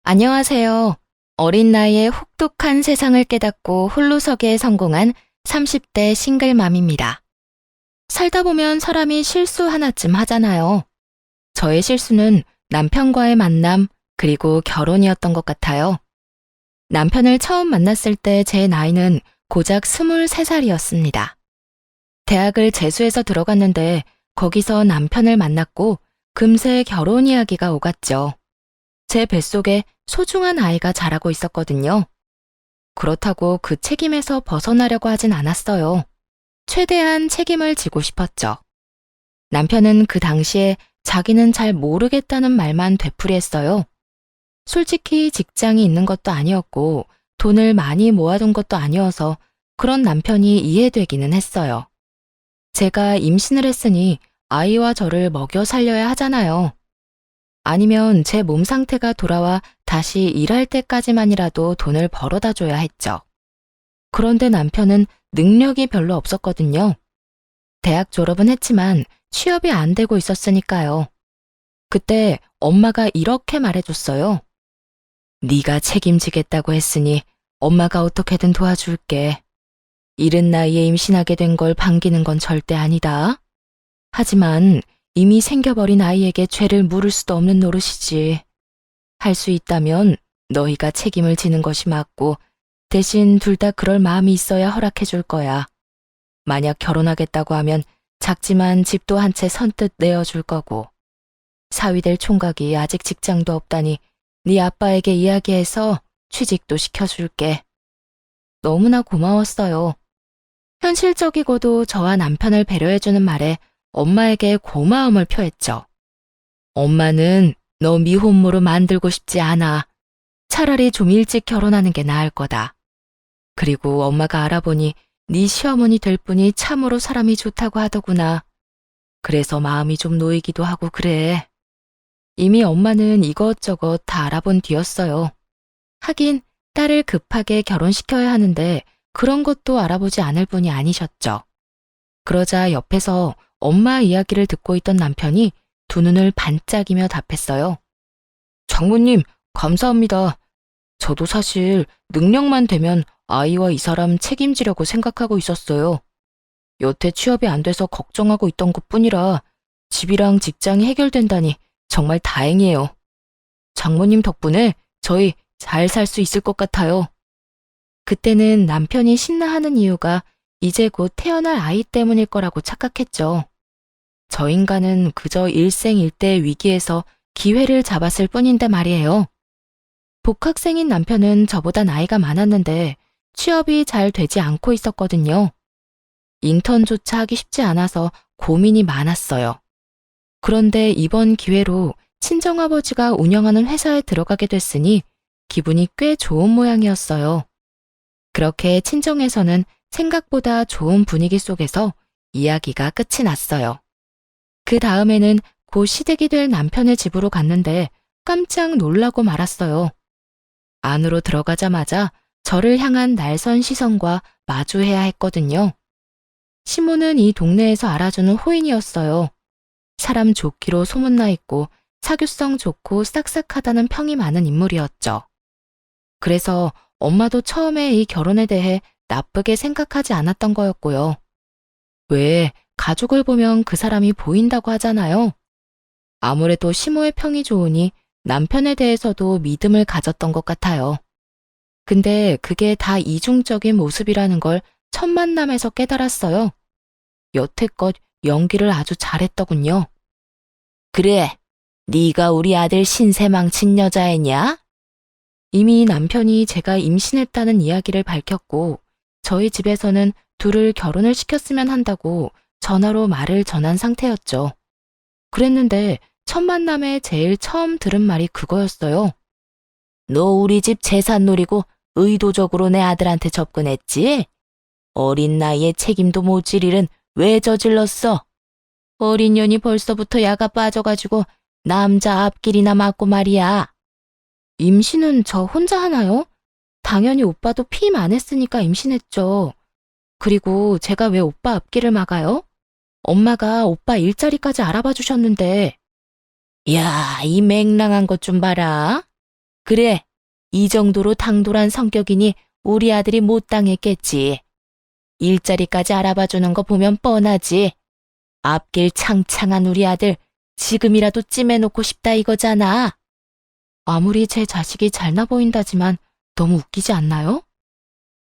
안녕하세요. 어린 나이에 혹독한 세상을 깨닫고 홀로서기에 성공한 30대 싱글맘입니다. 살다 보면 사람이 실수 하나쯤 하잖아요. 저의 실수는 남편과의 만남, 그리고 결혼이었던 것 같아요. 남편을 처음 만났을 때 제 나이는 고작 23살이었습니다. 대학을 재수해서 들어갔는데 거기서 남편을 만났고 금세 결혼 이야기가 오갔죠. 제 뱃속에 소중한 아이가 자라고 있었거든요. 그렇다고 그 책임에서 벗어나려고 하진 않았어요. 최대한 책임을 지고 싶었죠. 남편은 그 당시에 자기는 잘 모르겠다는 말만 되풀이했어요. 솔직히 직장이 있는 것도 아니었고 돈을 많이 모아둔 것도 아니어서 그런 남편이 이해되기는 했어요. 제가 임신을 했으니 아이와 저를 먹여 살려야 하잖아요. 아니면 제 몸 상태가 돌아와 다시 일할 때까지만이라도 돈을 벌어다 줘야 했죠. 그런데 남편은 능력이 별로 없었거든요. 대학 졸업은 했지만 취업이 안 되고 있었으니까요. 그때 엄마가 이렇게 말해줬어요. 네가 책임지겠다고 했으니 엄마가 어떻게든 도와줄게. 이른 나이에 임신하게 된 걸 반기는 건 절대 아니다. 하지만 이미 생겨버린 아이에게 죄를 물을 수도 없는 노릇이지. 할 수 있다면 너희가 책임을 지는 것이 맞고 대신 둘 다 그럴 마음이 있어야 허락해 줄 거야. 만약 결혼하겠다고 하면 작지만 집도 한 채 선뜻 내어줄 거고. 사위될 총각이 아직 직장도 없다니 네 아빠에게 이야기해서 취직도 시켜줄게. 너무나 고마웠어요. 현실적이고도 저와 남편을 배려해주는 말에 엄마에게 고마움을 표했죠. 엄마는 너 미혼모로 만들고 싶지 않아. 차라리 좀 일찍 결혼하는 게 나을 거다. 그리고 엄마가 알아보니 네 시어머니 될 분이 참으로 사람이 좋다고 하더구나. 그래서 마음이 좀 놓이기도 하고 그래. 이미 엄마는 이것저것 다 알아본 뒤였어요. 하긴 딸을 급하게 결혼시켜야 하는데 그런 것도 알아보지 않을 분이 아니셨죠. 그러자 옆에서 엄마 이야기를 듣고 있던 남편이 두 눈을 반짝이며 답했어요. 장모님, 감사합니다. 저도 사실 능력만 되면 아이와 이 사람 책임지려고 생각하고 있었어요. 여태 취업이 안 돼서 걱정하고 있던 것뿐이라 집이랑 직장이 해결된다니 정말 다행이에요. 장모님 덕분에 저희 잘 살 수 있을 것 같아요. 그때는 남편이 신나하는 이유가 이제 곧 태어날 아이 때문일 거라고 착각했죠. 저 인간은 그저 일생일대의 위기에서 기회를 잡았을 뿐인데 말이에요. 복학생인 남편은 저보다 나이가 많았는데 취업이 잘 되지 않고 있었거든요. 인턴조차 하기 쉽지 않아서 고민이 많았어요. 그런데 이번 기회로 친정아버지가 운영하는 회사에 들어가게 됐으니 기분이 꽤 좋은 모양이었어요. 그렇게 친정에서는 생각보다 좋은 분위기 속에서 이야기가 끝이 났어요. 그 다음에는 곧 시댁이 될 남편의 집으로 갔는데 깜짝 놀라고 말았어요. 안으로 들어가자마자 저를 향한 날선 시선과 마주해야 했거든요. 시모는 이 동네에서 알아주는 호인이었어요. 사람 좋기로 소문나 있고 사교성 좋고 싹싹하다는 평이 많은 인물이었죠. 그래서 엄마도 처음에 이 결혼에 대해 나쁘게 생각하지 않았던 거였고요. 왜 가족을 보면 그 사람이 보인다고 하잖아요. 아무래도 시모의 평이 좋으니 남편에 대해서도 믿음을 가졌던 것 같아요. 근데 그게 다 이중적인 모습이라는 걸 첫 만남에서 깨달았어요. 여태껏 연기를 아주 잘했더군요. 그래, 네가 우리 아들 신세 망친 여자애냐? 이미 남편이 제가 임신했다는 이야기를 밝혔고 저희 집에서는 둘을 결혼을 시켰으면 한다고 전화로 말을 전한 상태였죠. 그랬는데 첫 만남에 제일 처음 들은 말이 그거였어요. 너 우리 집 재산 노리고 의도적으로 내 아들한테 접근했지? 어린 나이에 책임도 못 질 일은 왜 저질렀어? 어린 년이 벌써부터 야가 빠져가지고 남자 앞길이나 맞고 말이야. 임신은 저 혼자 하나요? 당연히 오빠도 피임 안 했으니까 임신했죠. 그리고 제가 왜 오빠 앞길을 막아요? 엄마가 오빠 일자리까지 알아봐 주셨는데. 야, 이 맹랑한 것 좀 봐라. 그래, 이 정도로 당돌한 성격이니 우리 아들이 못 당했겠지. 일자리까지 알아봐주는 거 보면 뻔하지. 앞길 창창한 우리 아들 지금이라도 찜해놓고 싶다 이거잖아. 아무리 제 자식이 잘나 보인다지만 너무 웃기지 않나요?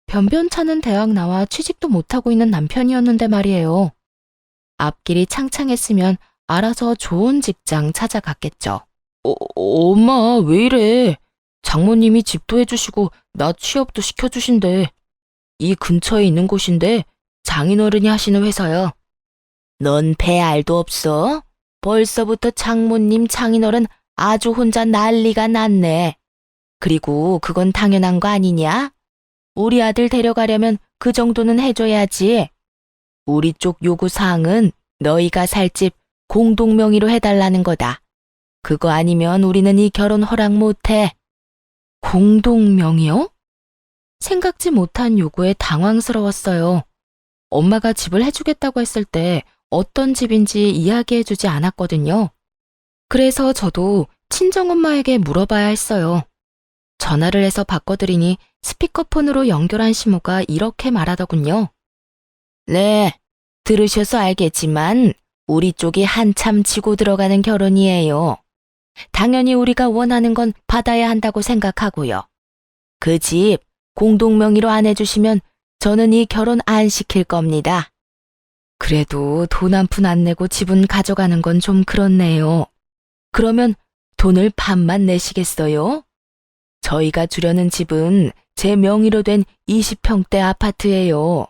변변찮은 대학 나와 취직도 못하고 있는 남편이었는데 말이에요. 앞길이 창창했으면 알아서 좋은 직장 찾아갔겠죠. 엄마, 왜 이래? 장모님이 집도 해주시고 나 취업도 시켜주신대. 이 근처에 있는 곳인데 장인어른이 하시는 회사야. 넌 배 알도 없어? 벌써부터 장모님 장인어른 아주 혼자 난리가 났네. 그리고 그건 당연한 거 아니냐? 우리 아들 데려가려면 그 정도는 해줘야지. 우리 쪽 요구사항은 너희가 살 집 공동명의로 해달라는 거다. 그거 아니면 우리는 이 결혼 허락 못해. 공동명의요? 생각지 못한 요구에 당황스러웠어요. 엄마가 집을 해주겠다고 했을 때 어떤 집인지 이야기해주지 않았거든요. 그래서 저도 친정엄마에게 물어봐야 했어요. 전화를 해서 바꿔드리니 스피커폰으로 연결한 시모가 이렇게 말하더군요. 네, 들으셔서 알겠지만 우리 쪽이 한참 치고 들어가는 결혼이에요. 당연히 우리가 원하는 건 받아야 한다고 생각하고요. 그 집 공동명의로 안 해주시면 저는 이 결혼 안 시킬 겁니다. 그래도 돈 한 푼 안 내고 집은 가져가는 건 좀 그렇네요. 그러면 돈을 반만 내시겠어요? 저희가 주려는 집은 제 명의로 된 20평대 아파트예요.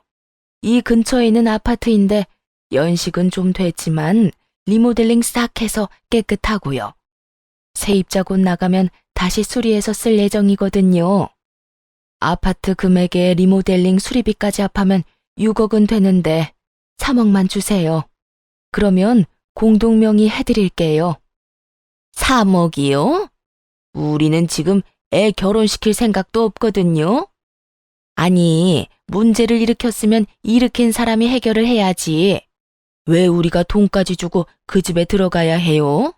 이 근처에 있는 아파트인데 연식은 좀 됐지만 리모델링 싹 해서 깨끗하고요. 세입자 곧 나가면 다시 수리해서 쓸 예정이거든요. 아파트 금액에 리모델링 수리비까지 합하면 6억은 되는데 3억만 주세요. 그러면 공동명의 해드릴게요. 3억이요? 우리는 지금 애 결혼시킬 생각도 없거든요. 아니, 문제를 일으켰으면 일으킨 사람이 해결을 해야지. 왜 우리가 돈까지 주고 그 집에 들어가야 해요?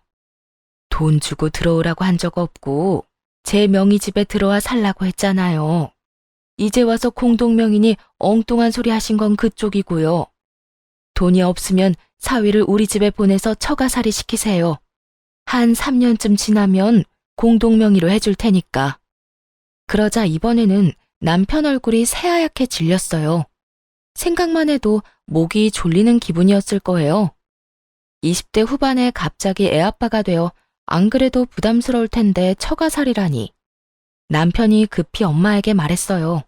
돈 주고 들어오라고 한 적 없고 제 명의 집에 들어와 살라고 했잖아요. 이제 와서 공동명의니 엉뚱한 소리 하신 건 그쪽이고요. 돈이 없으면 사위를 우리 집에 보내서 처가살이 시키세요. 한 3년쯤 지나면 공동명의로 해줄 테니까. 그러자 이번에는 남편 얼굴이 새하얗게 질렸어요. 생각만 해도 목이 졸리는 기분이었을 거예요. 20대 후반에 갑자기 애아빠가 되어 안 그래도 부담스러울 텐데 처가살이라니. 남편이 급히 엄마에게 말했어요.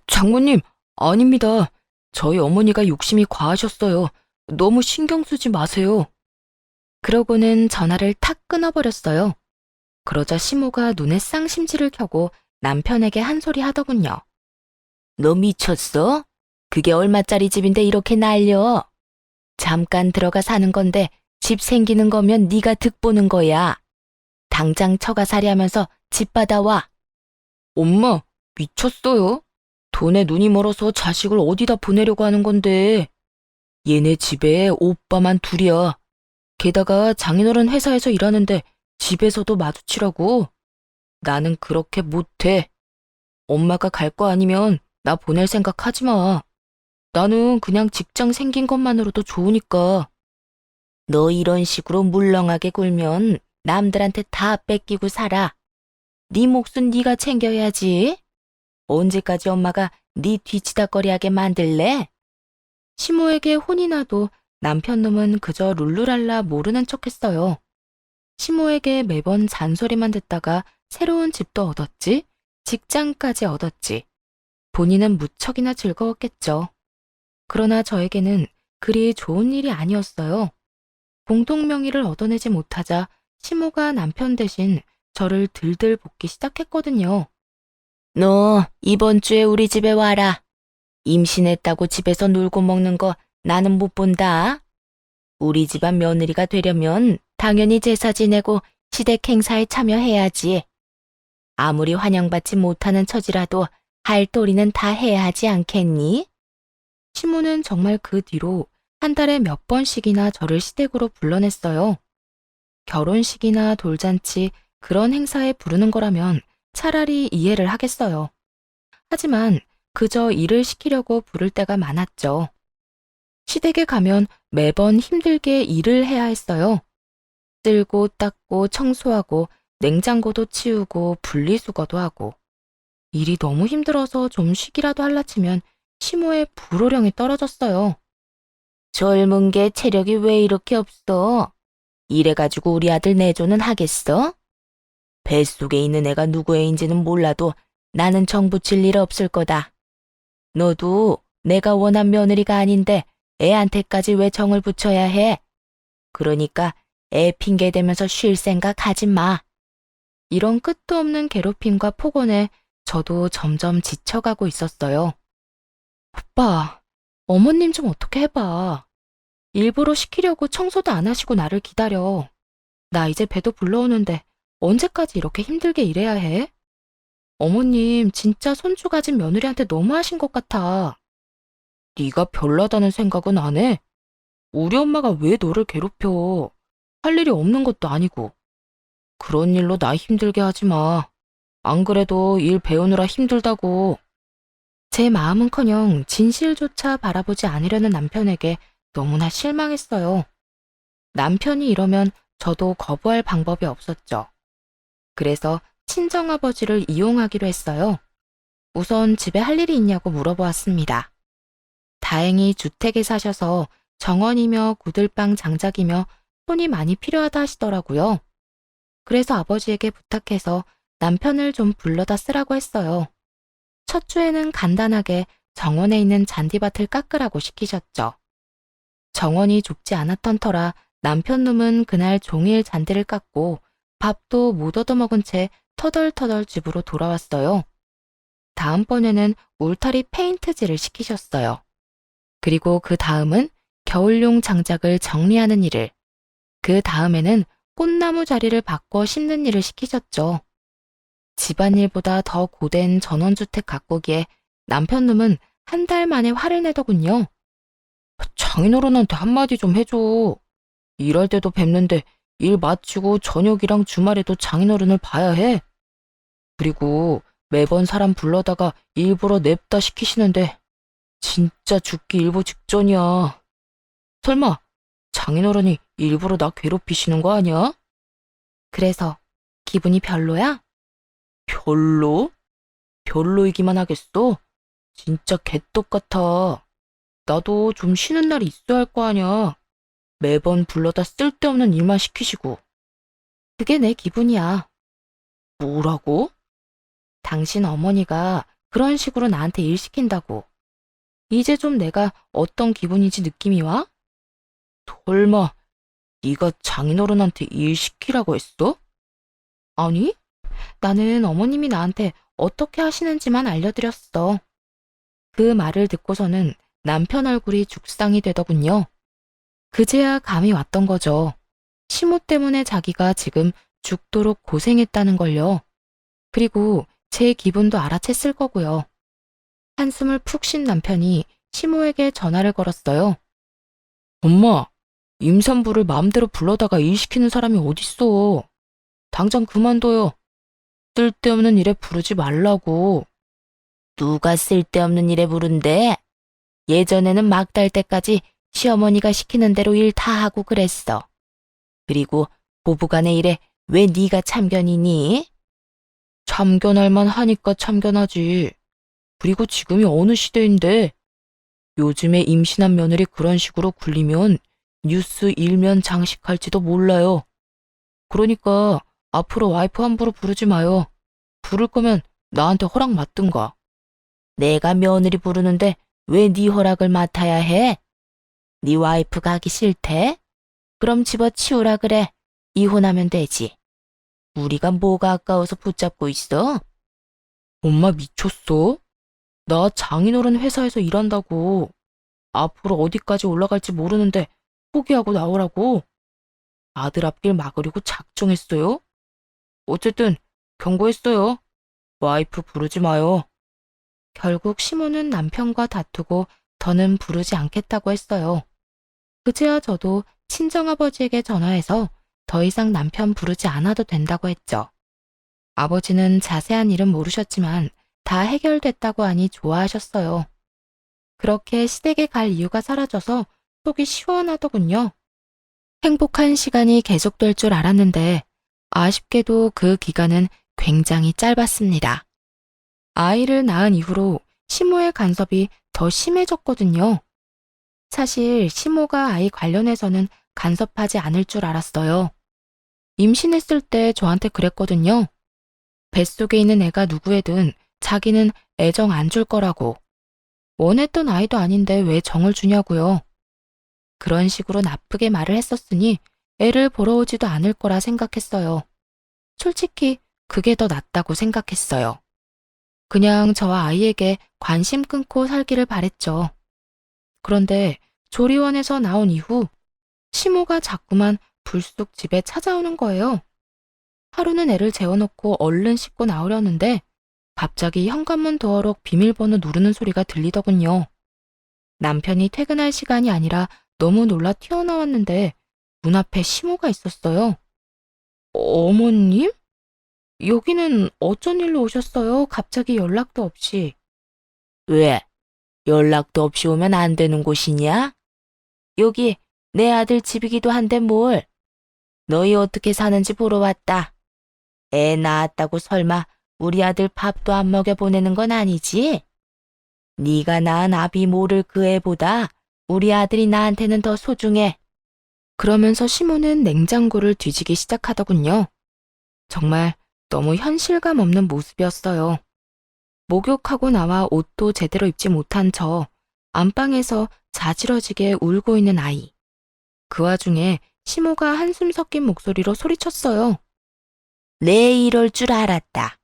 장모님, 아닙니다. 저희 어머니가 욕심이 과하셨어요. 너무 신경 쓰지 마세요. 그러고는 전화를 탁 끊어버렸어요. 그러자 시모가 눈에 쌍심지를 켜고 남편에게 한 소리 하더군요. 너 미쳤어? 그게 얼마짜리 집인데 이렇게 날려? 잠깐 들어가 사는 건데 집 생기는 거면 네가 득보는 거야. 당장 처가살이 하면서 집 받아와. 엄마, 미쳤어요? 돈에 눈이 멀어서 자식을 어디다 보내려고 하는 건데. 얘네 집에 오빠만 둘이야. 게다가 장인어른 회사에서 일하는데 집에서도 마주치라고. 나는 그렇게 못해. 엄마가 갈 거 아니면 나 보낼 생각 하지 마. 나는 그냥 직장 생긴 것만으로도 좋으니까. 너 이런 식으로 물렁하게 굴면 남들한테 다 뺏기고 살아. 네 몫은 네가 챙겨야지. 언제까지 엄마가 네 뒤치다꺼리하게 만들래? 시모에게 혼이 나도 남편 놈은 그저 룰루랄라 모르는 척했어요. 시모에게 매번 잔소리만 듣다가 새로운 집도 얻었지, 직장까지 얻었지. 본인은 무척이나 즐거웠겠죠. 그러나 저에게는 그리 좋은 일이 아니었어요. 공동명의를 얻어내지 못하자 시모가 남편 대신 저를 들들 볶기 시작했거든요. 너 이번 주에 우리 집에 와라. 임신했다고 집에서 놀고 먹는 거 나는 못 본다. 우리 집안 며느리가 되려면 당연히 제사 지내고 시댁 행사에 참여해야지. 아무리 환영받지 못하는 처지라도 할 도리는 다 해야 하지 않겠니? 시모는 정말 그 뒤로 한 달에 몇 번씩이나 저를 시댁으로 불러냈어요. 결혼식이나 돌잔치 그런 행사에 부르는 거라면 차라리 이해를 하겠어요. 하지만 그저 일을 시키려고 부를 때가 많았죠. 시댁에 가면 매번 힘들게 일을 해야 했어요. 쓸고 닦고 청소하고 냉장고도 치우고 분리수거도 하고 일이 너무 힘들어서 좀 쉬기라도 할라 치면 시모의 불호령이 떨어졌어요. 젊은 게 체력이 왜 이렇게 없어? 이래가지고 우리 아들 내조는 하겠어? 뱃속에 있는 애가 누구 애인지는 몰라도 나는 정 붙일 일 없을 거다. 너도 내가 원한 며느리가 아닌데 애한테까지 왜 정을 붙여야 해? 그러니까 애 핑계 대면서 쉴 생각 하지 마. 이런 끝도 없는 괴롭힘과 폭언에 저도 점점 지쳐가고 있었어요. 오빠, 어머님 좀 어떻게 해봐. 일부러 시키려고 청소도 안 하시고 나를 기다려. 나 이제 배도 불러오는데 언제까지 이렇게 힘들게 일해야 해? 어머님 진짜 손주 가진 며느리한테 너무하신 것 같아. 네가 별나다는 생각은 안 해? 우리 엄마가 왜 너를 괴롭혀? 할 일이 없는 것도 아니고. 그런 일로 나 힘들게 하지 마. 안 그래도 일 배우느라 힘들다고. 제 마음은커녕 진실조차 바라보지 않으려는 남편에게 너무나 실망했어요. 남편이 이러면 저도 거부할 방법이 없었죠. 그래서 친정아버지를 이용하기로 했어요. 우선 집에 할 일이 있냐고 물어보았습니다. 다행히 주택에 사셔서 정원이며 구들방 장작이며 손이 많이 필요하다 하시더라고요. 그래서 아버지에게 부탁해서 남편을 좀 불러다 쓰라고 했어요. 첫 주에는 간단하게 정원에 있는 잔디밭을 깎으라고 시키셨죠. 정원이 좁지 않았던 터라 남편 놈은 그날 종일 잔디를 깎고 밥도 못 얻어먹은 채 터덜터덜 집으로 돌아왔어요. 다음번에는 울타리 페인트질을 시키셨어요. 그리고 그 다음은 겨울용 장작을 정리하는 일을, 그 다음에는 꽃나무 자리를 바꿔 심는 일을 시키셨죠. 집안일보다 더 고된 전원주택 가꾸기에 남편 놈은 한 달 만에 화를 내더군요. 장인어른한테 한마디 좀 해줘. 일할 때도 뵙는데 일 마치고 저녁이랑 주말에도 장인어른을 봐야 해. 그리고 매번 사람 불러다가 일부러 냅다 시키시는데 진짜 죽기 일보 직전이야. 설마 장인어른이 일부러 나 괴롭히시는 거 아니야? 그래서 기분이 별로야? 별로? 별로이기만 하겠어? 진짜 개떡 같아. 나도 좀 쉬는 날이 있어야 할 거 아니야. 매번 불러다 쓸데없는 일만 시키시고. 그게 내 기분이야. 뭐라고? 당신 어머니가 그런 식으로 나한테 일 시킨다고. 이제 좀 내가 어떤 기분인지 느낌이 와? 설마 네가 장인어른한테 일 시키라고 했어? 아니, 나는 어머님이 나한테 어떻게 하시는지만 알려드렸어. 그 말을 듣고서는 남편 얼굴이 죽상이 되더군요. 그제야 감이 왔던 거죠. 시모 때문에 자기가 지금 죽도록 고생했다는 걸요. 그리고 제 기분도 알아챘을 거고요. 한숨을 푹 쉰 남편이 시모에게 전화를 걸었어요. 엄마, 임산부를 마음대로 불러다가 일 시키는 사람이 어딨어. 당장 그만둬요. 쓸데없는 일에 부르지 말라고. 누가 쓸데없는 일에 부른대? 예전에는 막 달 때까지 시어머니가 시키는 대로 일 다 하고 그랬어. 그리고 고부간의 일에 왜 네가 참견이니? 참견할 만 하니까 참견하지. 그리고 지금이 어느 시대인데 요즘에 임신한 며느리 그런 식으로 굴리면 뉴스 일면 장식할지도 몰라요. 그러니까 앞으로 와이프 함부로 부르지 마요. 부를 거면 나한테 허락 맡든가. 내가 며느리 부르는데 왜 네 허락을 맡아야 해? 네 와이프가 하기 싫대? 그럼 집어치우라 그래. 이혼하면 되지. 우리가 뭐가 아까워서 붙잡고 있어? 엄마 미쳤어? 나 장인어른 회사에서 일한다고. 앞으로 어디까지 올라갈지 모르는데 포기하고 나오라고. 아들 앞길 막으려고 작정했어요? 어쨌든 경고했어요. 와이프 부르지 마요. 결국 시모는 남편과 다투고 더는 부르지 않겠다고 했어요. 그제야 저도 친정아버지에게 전화해서 더 이상 남편 부르지 않아도 된다고 했죠. 아버지는 자세한 일은 모르셨지만 다 해결됐다고 하니 좋아하셨어요. 그렇게 시댁에 갈 이유가 사라져서 속이 시원하더군요. 행복한 시간이 계속될 줄 알았는데 아쉽게도 그 기간은 굉장히 짧았습니다. 아이를 낳은 이후로 시모의 간섭이 더 심해졌거든요. 사실 시모가 아이 관련해서는 간섭하지 않을 줄 알았어요. 임신했을 때 저한테 그랬거든요. 뱃속에 있는 애가 누구에든 자기는 애정 안 줄 거라고. 원했던 아이도 아닌데 왜 정을 주냐고요. 그런 식으로 나쁘게 말을 했었으니 애를 보러 오지도 않을 거라 생각했어요. 솔직히 그게 더 낫다고 생각했어요. 그냥 저와 아이에게 관심 끊고 살기를 바랬죠. 그런데 조리원에서 나온 이후 시모가 자꾸만 불쑥 집에 찾아오는 거예요. 하루는 애를 재워놓고 얼른 씻고 나오려는데 갑자기 현관문 도어록 비밀번호 누르는 소리가 들리더군요. 남편이 퇴근할 시간이 아니라 너무 놀라 튀어나왔는데 문 앞에 시모가 있었어요. 어머님? 여기는 어쩐 일로 오셨어요? 갑자기 연락도 없이. 왜? 연락도 없이 오면 안 되는 곳이냐? 여기 내 아들 집이기도 한데 뭘? 너희 어떻게 사는지 보러 왔다. 애 낳았다고 설마 우리 아들 밥도 안 먹여 보내는 건 아니지? 네가 낳은 아비 모를 그 애보다 우리 아들이 나한테는 더 소중해. 그러면서 시모는 냉장고를 뒤지기 시작하더군요. 정말 너무 현실감 없는 모습이었어요. 목욕하고 나와 옷도 제대로 입지 못한 저, 안방에서 자지러지게 울고 있는 아이. 그 와중에 시모가 한숨 섞인 목소리로 소리쳤어요. 내 이럴 줄 알았다.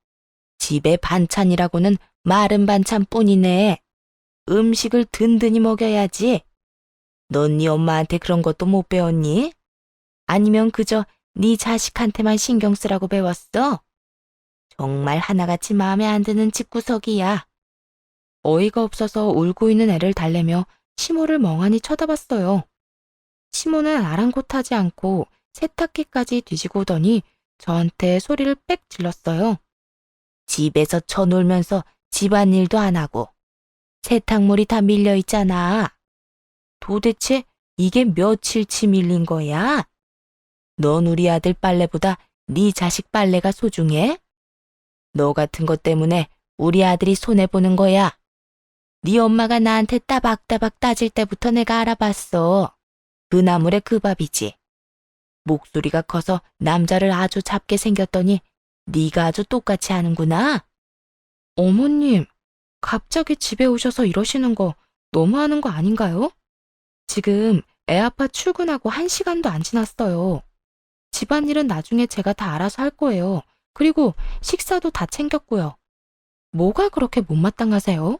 집에 반찬이라고는 마른 반찬뿐이네. 음식을 든든히 먹여야지. 넌 네 엄마한테 그런 것도 못 배웠니? 아니면 그저 네 자식한테만 신경 쓰라고 배웠어? 정말 하나같이 마음에 안 드는 집구석이야. 어이가 없어서 울고 있는 애를 달래며 시모를 멍하니 쳐다봤어요. 시모는 아랑곳하지 않고 세탁기까지 뒤지고 오더니 저한테 소리를 빽 질렀어요. 집에서 쳐놀면서 집안일도 안 하고 세탁물이 다 밀려 있잖아. 도대체 이게 며칠치 밀린 거야? 넌 우리 아들 빨래보다 네 자식 빨래가 소중해? 너 같은 것 때문에 우리 아들이 손해보는 거야. 네 엄마가 나한테 따박따박 따질 때부터 내가 알아봤어. 그 나물에 그 밥이지. 목소리가 커서 남자를 아주 잡게 생겼더니 네가 아주 똑같이 하는구나. 어머님, 갑자기 집에 오셔서 이러시는 거 너무하는 거 아닌가요? 지금 애 아빠 출근하고 1시간도 안 지났어요. 집안일은 나중에 제가 다 알아서 할 거예요. 그리고 식사도 다 챙겼고요. 뭐가 그렇게 못마땅하세요?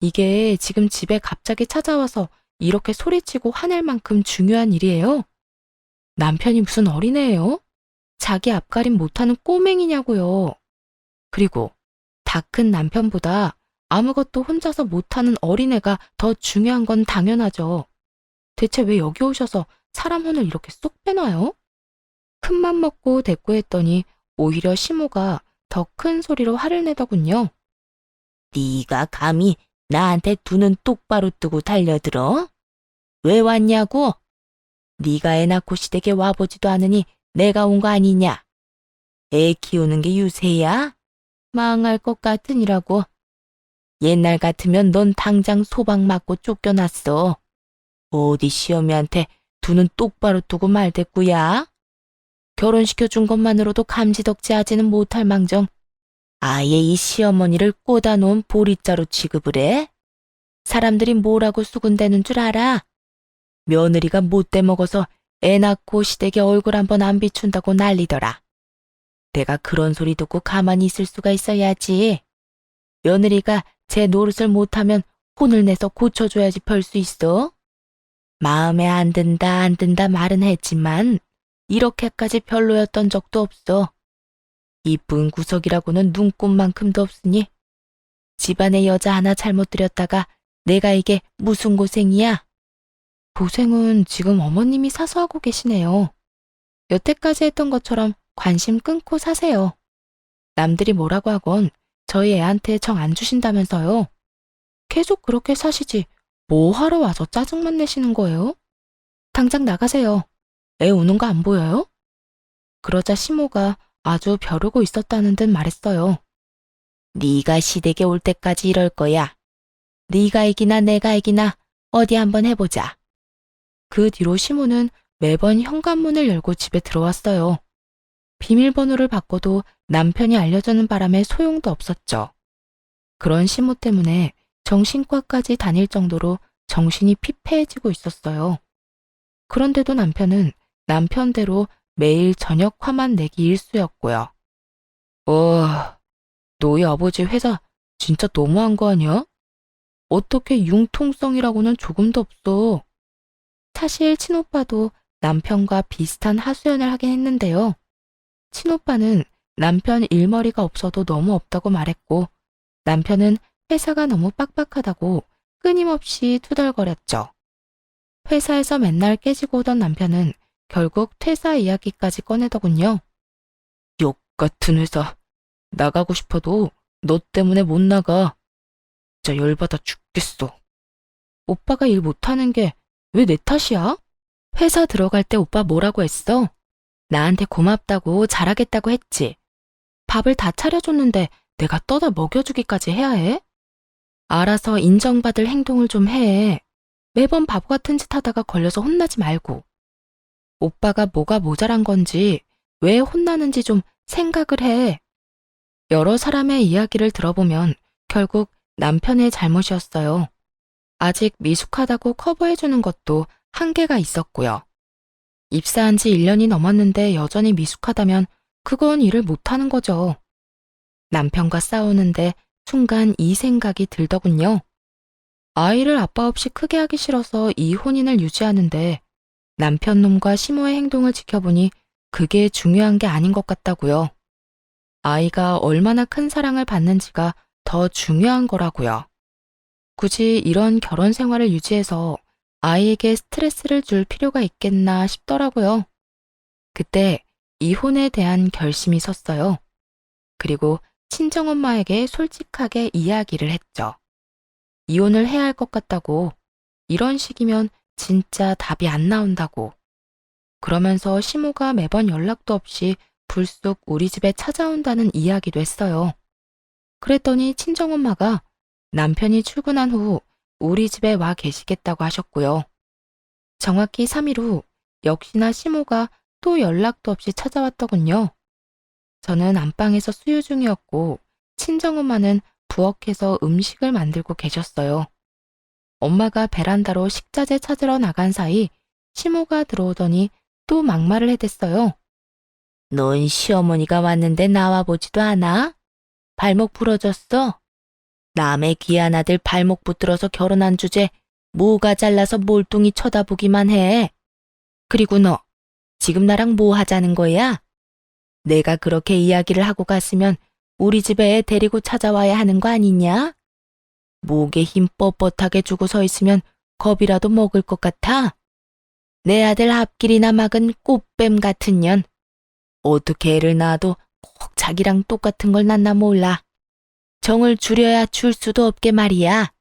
이게 지금 집에 갑자기 찾아와서 이렇게 소리치고 화낼 만큼 중요한 일이에요? 남편이 무슨 어린애예요? 자기 앞가림 못하는 꼬맹이냐고요. 그리고 다 큰 남편보다 아무것도 혼자서 못하는 어린애가 더 중요한 건 당연하죠. 대체 왜 여기 오셔서 사람 혼을 이렇게 쏙 빼놔요? 큰맘 먹고 대꾸했더니 오히려 시모가 더 큰 소리로 화를 내더군요. 네가 감히 나한테 두 눈 똑바로 뜨고 달려들어? 왜 왔냐고? 네가 애 낳고 시댁에 와보지도 않으니 내가 온 거 아니냐? 애 키우는 게 유세야? 망할 것 같으니라고. 옛날 같으면 넌 당장 소박 맞고 쫓겨났어. 어디 시어미한테 두 눈 똑바로 뜨고 말댔구야? 결혼시켜준 것만으로도 감지덕지하지는 못할 망정 아예 이 시어머니를 꽂아놓은 보리자로 취급을 해? 사람들이 뭐라고 수군대는 줄 알아? 며느리가 못돼 먹어서 애 낳고 시댁에 얼굴 한번 안 비춘다고 난리더라. 내가 그런 소리 듣고 가만히 있을 수가 있어야지. 며느리가 제 노릇을 못하면 혼을 내서 고쳐줘야지 별 수 있어. 마음에 안 든다 말은 했지만 이렇게까지 별로였던 적도 없어. 이쁜 구석이라고는 눈꼽만큼도 없으니 집안에 여자 하나 잘못 들였다가 내가 이게 무슨 고생이야? 고생은 지금 어머님이 사서 하고 계시네요. 여태까지 했던 것처럼 관심 끊고 사세요. 남들이 뭐라고 하건 저희 애한테 정 안 주신다면서요. 계속 그렇게 사시지 뭐 하러 와서 짜증만 내시는 거예요? 당장 나가세요. 애 우는 거 안 보여요? 그러자 시모가 아주 벼르고 있었다는 듯 말했어요. 네가 시댁에 올 때까지 이럴 거야. 네가 이기나 내가 이기나 어디 한번 해보자. 그 뒤로 시모는 매번 현관문을 열고 집에 들어왔어요. 비밀번호를 바꿔도 남편이 알려주는 바람에 소용도 없었죠. 그런 시모 때문에 정신과까지 다닐 정도로 정신이 피폐해지고 있었어요. 그런데도 남편은 남편대로 매일 저녁 화만 내기 일쑤였고요. 너희 아버지 회사 진짜 너무한 거 아니야? 어떻게 융통성이라고는 조금도 없어. 사실 친오빠도 남편과 비슷한 하소연을 하긴 했는데요. 친오빠는 남편 일머리가 없어도 너무 없다고 말했고, 남편은 회사가 너무 빡빡하다고 끊임없이 투덜거렸죠. 회사에서 맨날 깨지고 오던 남편은 결국 퇴사 이야기까지 꺼내더군요. 욕 같은 회사. 나가고 싶어도 너 때문에 못 나가. 진짜 열받아 죽겠어. 오빠가 일 못하는 게 왜 내 탓이야? 회사 들어갈 때 오빠 뭐라고 했어? 나한테 고맙다고 잘하겠다고 했지. 밥을 다 차려줬는데 내가 떠다 먹여주기까지 해야 해? 알아서 인정받을 행동을 좀 해. 매번 바보 같은 짓 하다가 걸려서 혼나지 말고. 오빠가 뭐가 모자란 건지 왜 혼나는지 좀 생각을 해. 여러 사람의 이야기를 들어보면 결국 남편의 잘못이었어요. 아직 미숙하다고 커버해주는 것도 한계가 있었고요. 입사한 지 1년이 넘었는데 여전히 미숙하다면 그건 일을 못하는 거죠. 남편과 싸우는데 순간 이 생각이 들더군요. 아이를 아빠 없이 크게 하기 싫어서 이 혼인을 유지하는데 남편 놈과 시모의 행동을 지켜보니 그게 중요한 게 아닌 것 같다고요. 아이가 얼마나 큰 사랑을 받는지가 더 중요한 거라고요. 굳이 이런 결혼 생활을 유지해서 아이에게 스트레스를 줄 필요가 있겠나 싶더라고요. 그때 이혼에 대한 결심이 섰어요. 그리고 친정엄마에게 솔직하게 이야기를 했죠. 이혼을 해야 할 것 같다고, 이런 식이면 진짜 답이 안 나온다고. 그러면서 시모가 매번 연락도 없이 불쑥 우리 집에 찾아온다는 이야기도 했어요. 그랬더니 친정엄마가 남편이 출근한 후 우리 집에 와 계시겠다고 하셨고요. 정확히 3일 후 역시나 시모가 또 연락도 없이 찾아왔더군요. 저는 안방에서 수유 중이었고 친정엄마는 부엌에서 음식을 만들고 계셨어요. 엄마가 베란다로 식자재 찾으러 나간 사이 시모가 들어오더니 또 막말을 해댔어요. 넌 시어머니가 왔는데 나와보지도 않아? 발목 부러졌어? 남의 귀한 아들 발목 붙들어서 결혼한 주제 뭐가 잘라서 몰뚱이 쳐다보기만 해. 그리고 너 지금 나랑 뭐 하자는 거야? 내가 그렇게 이야기를 하고 갔으면 우리 집에 애 데리고 찾아와야 하는 거 아니냐? 목에 힘 뻣뻣하게 주고 서 있으면 겁이라도 먹을 것 같아? 내 아들 앞길이나 막은 꽃뱀 같은 년. 어떻게 애를 낳아도 꼭 자기랑 똑같은 걸 낳나 몰라. 정을 줄여야 줄 수도 없게 말이야.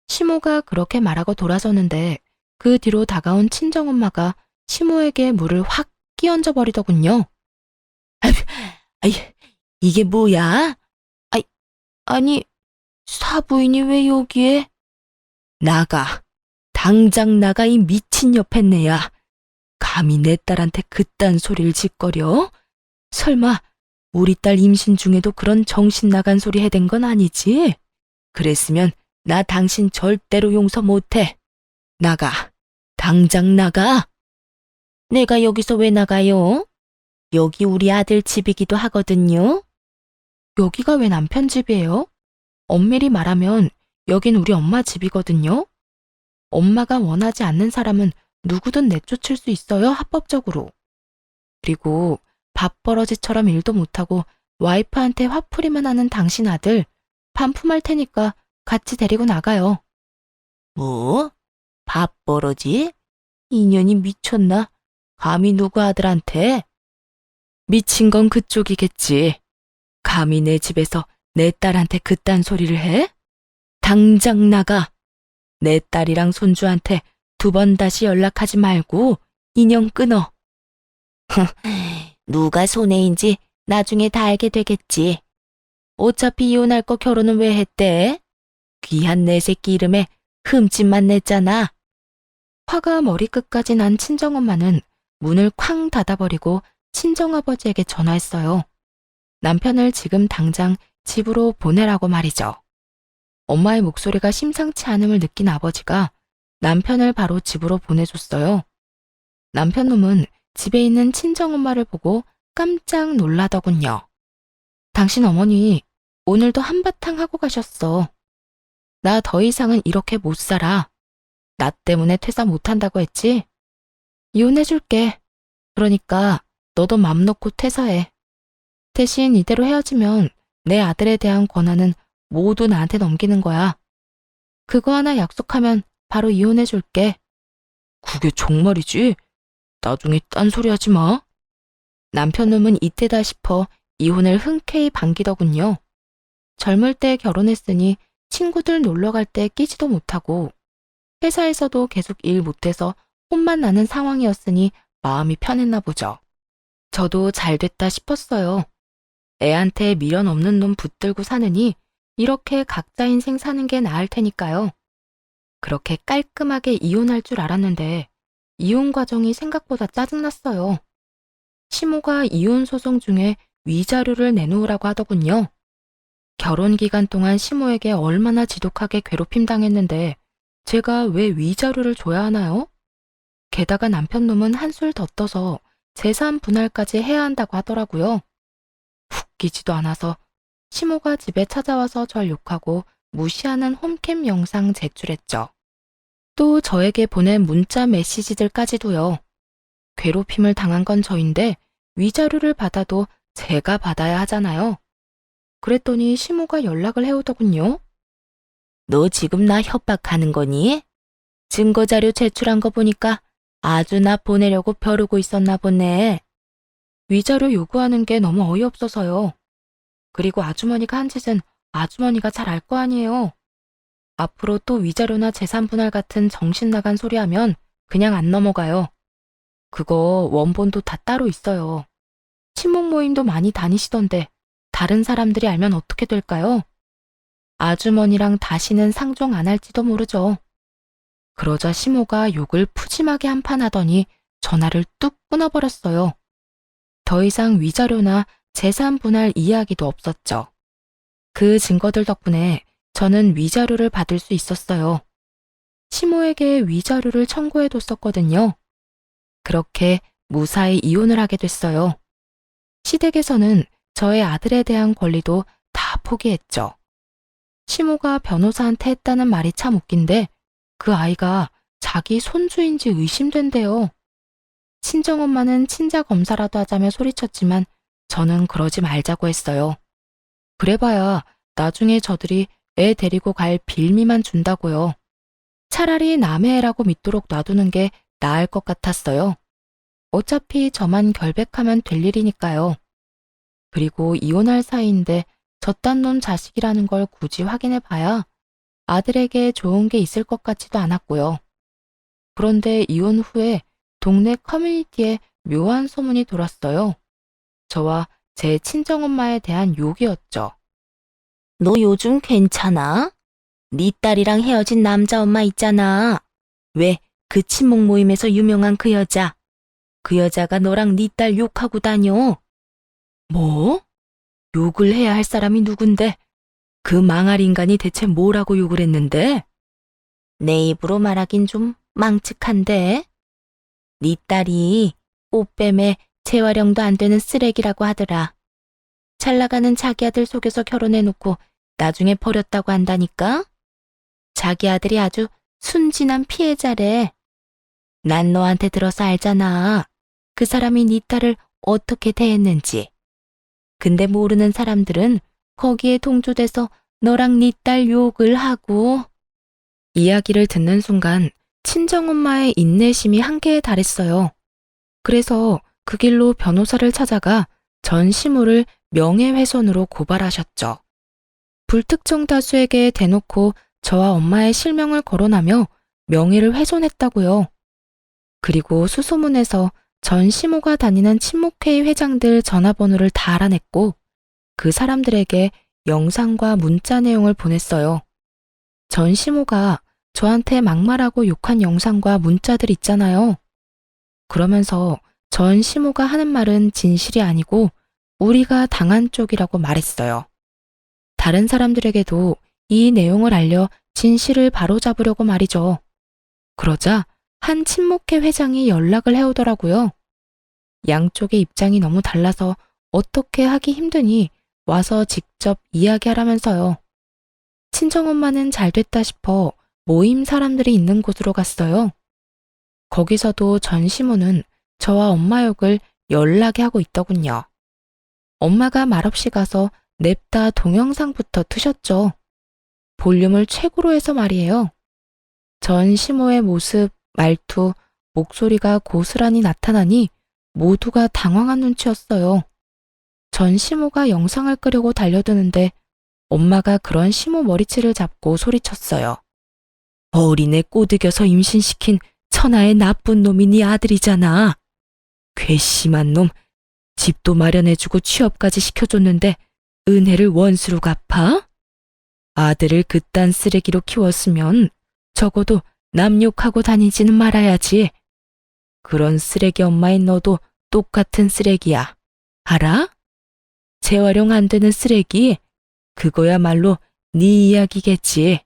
시모가 그렇게 말하고 돌아서는데 그 뒤로 다가온 친정엄마가 시모에게 물을 확 끼얹어 버리더군요. 아이, 이게 뭐야? 아니, 사부인이 왜 여기에? 나가. 당장 나가, 이 미친 여팻네야. 감히 내 딸한테 그딴 소리를 짓거려? 설마 우리 딸 임신 중에도 그런 정신 나간 소리 해댄 건 아니지? 그랬으면 나 당신 절대로 용서 못해. 나가. 당장 나가. 내가 여기서 왜 나가요? 여기 우리 아들 집이기도 하거든요. 여기가 왜 남편 집이에요? 엄밀히 말하면 여긴 우리 엄마 집이거든요. 엄마가 원하지 않는 사람은 누구든 내쫓을 수 있어요, 합법적으로. 그리고 밥버러지처럼 일도 못하고 와이프한테 화풀이만 하는 당신 아들 반품할 테니까 같이 데리고 나가요. 뭐? 밥버러지? 인연이 미쳤나? 감히 누구 아들한테? 미친 건 그쪽이겠지. 감히 내 집에서 내 딸한테 그딴 소리를 해? 당장 나가. 내 딸이랑 손주한테 2번 다시 연락하지 말고 인연 끊어. 누가 손해인지 나중에 다 알게 되겠지. 어차피 이혼할 거 결혼은 왜 했대? 귀한 내 새끼 이름에 흠집만 냈잖아. 화가 머리끝까지 난 친정엄마는 문을 쾅 닫아버리고 친정아버지에게 전화했어요. 남편을 지금 당장 집으로 보내라고 말이죠. 엄마의 목소리가 심상치 않음을 느낀 아버지가 남편을 바로 집으로 보내줬어요. 남편 놈은 집에 있는 친정엄마를 보고 깜짝 놀라더군요. 당신 어머니 오늘도 한바탕 하고 가셨어. 나 더 이상은 이렇게 못 살아. 나 때문에 퇴사 못한다고 했지? 이혼해줄게. 그러니까 너도 맘 놓고 퇴사해. 대신 이대로 헤어지면 내 아들에 대한 권한은 모두 나한테 넘기는 거야. 그거 하나 약속하면 바로 이혼해줄게. 그게 정말이지? 나중에 딴소리 하지 마. 남편 놈은 이때다 싶어 이혼을 흔쾌히 반기더군요. 젊을 때 결혼했으니 친구들 놀러 갈 때 끼지도 못하고 회사에서도 계속 일 못해서 혼만 나는 상황이었으니 마음이 편했나 보죠. 저도 잘 됐다 싶었어요. 애한테 미련 없는 놈 붙들고 사느니 이렇게 각자 인생 사는 게 나을 테니까요. 그렇게 깔끔하게 이혼할 줄 알았는데 이혼 과정이 생각보다 짜증났어요. 시모가 이혼 소송 중에 위자료를 내놓으라고 하더군요. 결혼 기간 동안 시모에게 얼마나 지독하게 괴롭힘 당했는데 제가 왜 위자료를 줘야 하나요? 게다가 남편 놈은 한술 더 떠서 재산 분할까지 해야 한다고 하더라고요. 웃기지도 않아서 시모가 집에 찾아와서 절 욕하고 무시하는 홈캠 영상 제출했죠. 또 저에게 보낸 문자 메시지들까지도요. 괴롭힘을 당한 건 저인데 위자료를 받아도 제가 받아야 하잖아요. 그랬더니 시모가 연락을 해오더군요. 너 지금 나 협박하는 거니? 증거자료 제출한 거 보니까 아주 나 보내려고 벼르고 있었나 보네. 위자료 요구하는 게 너무 어이없어서요. 그리고 아주머니가 한 짓은 아주머니가 잘 알 거 아니에요. 앞으로 또 위자료나 재산 분할 같은 정신 나간 소리 하면 그냥 안 넘어가요. 그거 원본도 다 따로 있어요. 친목 모임도 많이 다니시던데 다른 사람들이 알면 어떻게 될까요? 아주머니랑 다시는 상종 안 할지도 모르죠. 그러자 시모가 욕을 푸짐하게 한판 하더니 전화를 뚝 끊어버렸어요. 더 이상 위자료나 재산 분할 이야기도 없었죠. 그 증거들 덕분에 저는 위자료를 받을 수 있었어요. 시모에게 위자료를 청구해뒀었거든요. 그렇게 무사히 이혼을 하게 됐어요. 시댁에서는 저의 아들에 대한 권리도 다 포기했죠. 시모가 변호사한테 했다는 말이 참 웃긴데 그 아이가 자기 손주인지 의심된대요. 친정엄마는 친자 검사라도 하자며 소리쳤지만 저는 그러지 말자고 했어요. 그래봐야 나중에 저들이 애 데리고 갈 빌미만 준다고요. 차라리 남의 애라고 믿도록 놔두는 게 나을 것 같았어요. 어차피 저만 결백하면 될 일이니까요. 그리고 이혼할 사이인데 저딴 놈 자식이라는 걸 굳이 확인해 봐야 아들에게 좋은 게 있을 것 같지도 않았고요. 그런데 이혼 후에 동네 커뮤니티에 묘한 소문이 돌았어요. 저와 제 친정엄마에 대한 욕이었죠. 너 요즘 괜찮아? 네 딸이랑 헤어진 남자 엄마 있잖아. 왜 그 친목 모임에서 유명한 그 여자. 그 여자가 너랑 네 딸 욕하고 다녀. 뭐? 욕을 해야 할 사람이 누군데? 그 망할 인간이 대체 뭐라고 욕을 했는데? 내 입으로 말하긴 좀 망측한데. 네 딸이 꽃뱀에 재활용도 안 되는 쓰레기라고 하더라. 잘 나가는 자기 아들 속여서 결혼해놓고 나중에 버렸다고 한다니까? 자기 아들이 아주 순진한 피해자래. 난 너한테 들어서 알잖아. 그 사람이 네 딸을 어떻게 대했는지. 근데 모르는 사람들은 거기에 동조돼서 너랑 네 딸 욕을 하고. 이야기를 듣는 순간 친정엄마의 인내심이 한계에 달했어요. 그래서 그 길로 변호사를 찾아가 전 시모를 명예훼손으로 고발하셨죠. 불특정 다수에게 대놓고 저와 엄마의 실명을 거론하며 명예를 훼손했다고요. 그리고 수소문에서 전 시모가 다니는 친목회의 회장들 전화번호를 다 알아냈고 그 사람들에게 영상과 문자 내용을 보냈어요. 전 시모가 저한테 막말하고 욕한 영상과 문자들 있잖아요. 그러면서 전 시모가 하는 말은 진실이 아니고 우리가 당한 쪽이라고 말했어요. 다른 사람들에게도 이 내용을 알려 진실을 바로잡으려고 말이죠. 그러자 한 친목회 회장이 연락을 해오더라고요. 양쪽의 입장이 너무 달라서 어떻게 하기 힘드니 와서 직접 이야기하라면서요. 친정엄마는 잘 됐다 싶어 모임 사람들이 있는 곳으로 갔어요. 거기서도 전 시모는 저와 엄마 욕을 연락에 하고 있더군요. 엄마가 말없이 가서 냅다 동영상부터 트셨죠. 볼륨을 최고로 해서 말이에요. 전 시모의 모습, 말투, 목소리가 고스란히 나타나니 모두가 당황한 눈치였어요. 전 시모가 영상을 끄려고 달려드는데 엄마가 그런 시모 머리채를 잡고 소리쳤어요. 어린애 꼬드겨서 임신시킨 천하의 나쁜 놈이 네 아들이잖아. 괘씸한 놈, 집도 마련해주고 취업까지 시켜줬는데 은혜를 원수로 갚아? 아들을 그딴 쓰레기로 키웠으면 적어도 남 욕하고 다니지는 말아야지. 그런 쓰레기 엄마인 너도 똑같은 쓰레기야. 알아? 재활용 안 되는 쓰레기? 그거야말로 네 이야기겠지.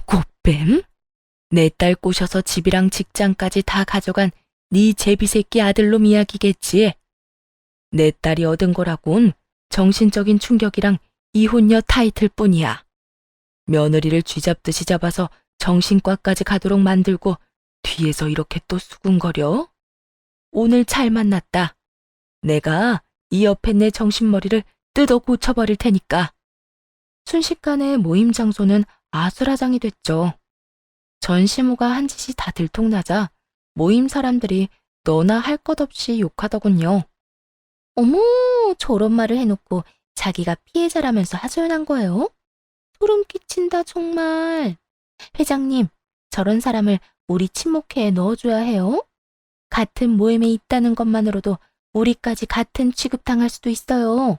꽃뱀? 내 딸 꼬셔서 집이랑 직장까지 다 가져간 네 제비새끼 아들놈 이야기겠지. 내 딸이 얻은 거라곤 정신적인 충격이랑 이혼녀 타이틀뿐이야. 며느리를 쥐잡듯이 잡아서 정신과까지 가도록 만들고 뒤에서 이렇게 또 수군거려? 오늘 잘 만났다. 내가 이 옆에 내 정신머리를 뜯어 고쳐버릴 테니까. 순식간에 모임 장소는 아수라장이 됐죠. 전 시모가 한 짓이 다 들통나자 모임 사람들이 너나 할 것 없이 욕하더군요. 어머, 저런 말을 해놓고 자기가 피해자라면서 하소연한 거예요? 소름 끼친다 정말. 회장님, 저런 사람을 우리 친목회에 넣어줘야 해요. 같은 모임에 있다는 것만으로도 우리까지 같은 취급당할 수도 있어요.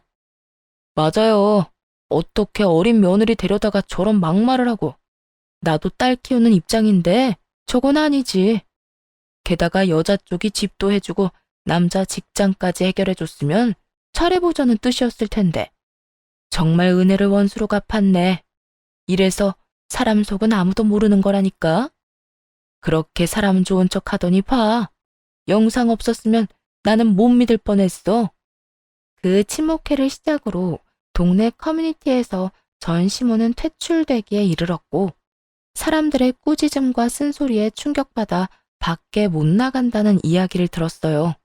맞아요. 어떻게 어린 며느리 데려다가 저런 막말을 하고. 나도 딸 키우는 입장인데 저건 아니지. 게다가 여자 쪽이 집도 해주고 남자 직장까지 해결해줬으면 잘해보자는 뜻이었을 텐데. 정말 은혜를 원수로 갚았네. 이래서 사람 속은 아무도 모르는 거라니까. 그렇게 사람 좋은 척 하더니 봐. 영상 없었으면 나는 못 믿을 뻔했어. 그 친목회를 시작으로 동네 커뮤니티에서 전 시모는 퇴출되기에 이르렀고 사람들의 꾸짖음과 쓴소리에 충격받아 밖에 못 나간다는 이야기를 들었어요.